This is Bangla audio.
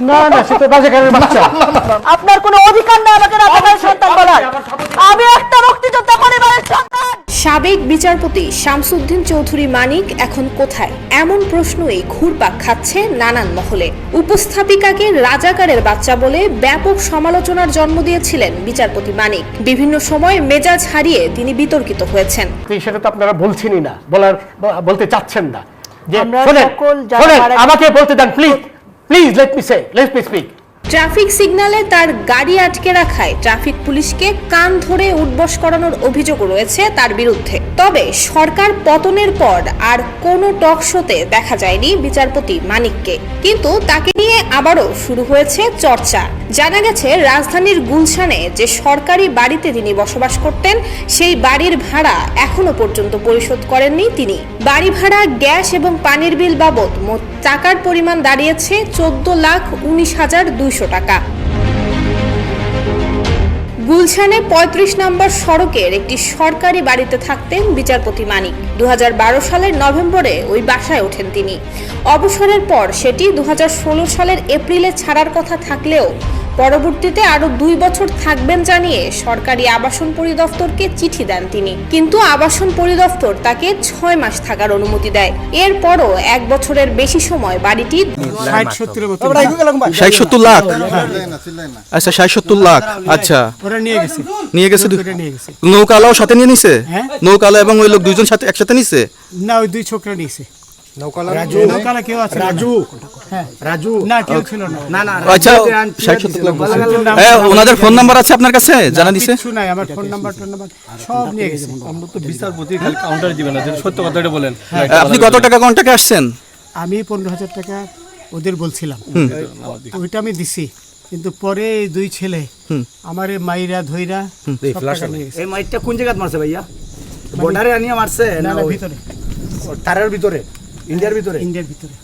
না না, সে তো রাজাকারের বাচ্চা। আপনার কোনো অধিকার নেই আমাকে রাজাকারের সন্তান বলার। আমি একটা মুক্তিযোদ্ধা পরিবারের সন্তান। সাবেক বিচারপতি শামসুদ্দিন চৌধুরী মানিক এখন কোথায়, এমন প্রশ্নই ঘুরপাক খাচ্ছে নানান মহলে। উপস্থাপিকাকে রাজাকারের বাচ্চা বলে ব্যাপক সমালোচনার জন্ম দিয়েছিলেন বিচারপতি মানিক। বিভিন্ন সময় মেজাজ হারিয়ে তিনি বিতর্কিত হয়েছেন। সেটা তো আপনারা বলছেনই না, বলতে চাচ্ছেন না। যে আমরা শোনেন, সকল শোনেন, যারা আমাকে বলতে দেন please, please let me speak. Traffic সিগন্যালে তার গাড়ি আটকে রাখায় ট্রাফিক পুলিশকে কান ধরে উঠবস করানোর অভিযোগ রয়েছে তার বিরুদ্ধে। তবে সরকার পতনের পর আর কোনো টক শোতে দেখা যায়নি বিচারপতি মানিককে, কিন্তু তাকে নিয়ে আবারও শুরু হয়েছে চর্চা। জানা গেছে রাজধানীর গুলশানে যে সরকারি বাড়িতে তিনি বসবাস করতেন, সেই বাড়ির ভাড়া এখনো পর্যন্ত পরিশোধ করেননি তিনি। বাড়ি ভাড়া, গ্যাস এবং পানির বিল বাবদ মোট টাকার পরিমাণ দাঁড়িয়েছে 14,19,200 টাকা। গুলশানে 35 নম্বর সড়কের একটি সরকারি বাড়িতে থাকতেন বিচারপতি মানিক। 2012 সালের নভেম্বরে ওই বাসায় ওঠেন তিনি। অবসরের পর সেটি 2016 সালের এপ্রিলে ছাড়ার কথা থাকলেও পরবর্তীতে আরো 2 বছর থাকবেন জানিয়ে সরকারি আবাসন পরিদপ্তরকে চিঠি দেন তিনি, কিন্তু আবাসন পরিদপ্তর তাকে 6 মাস থাকার অনুমতি দেয়। এরপরও 1 বছরের বেশি সময় বাড়িটি 60-70 লাখ। আচ্ছা 60-70 লাখ। আচ্ছা ওরা নিয়ে গেছে নৌকালাও সাথে নিয়ে নিছে? নৌকালা এবং ওই লোক দুইজন সাথে একসাথে নিছে? না, ওই 2 ছোকরা নিছে। নৌকালা কেউ আছে? রাজু না, কেউ ছিল না। আচ্ছা 60-70 লাখ। ওনাদের ফোন নাম্বার আছে আপনার কাছে? জানা দিছে? কিছু নাই, আমার ফোন নাম্বার সব নিয়ে গেছে। আমরা তো বিচারপতি খালি কাউন্টারে দিবেন না, যদি সত্য কথাটা বলেন। আপনি কত টাকা কন্টাক্টে আসছেন? আমি 15,000 টাকা ওদের বলছিলাম, ওইটা আমি দিছি। কিন্তু পরে এই 2 ছেলে আমার মাইরা ধইরা এই মাইটটা কোন জায়গায় মারছে ভাইয়া? বর্ডারে আনিয়া মারছে না ভিতরে, তারের ভিতরে, ইন্ডিয়ার ভিতরে? ইন্ডিয়ার ভিতরে।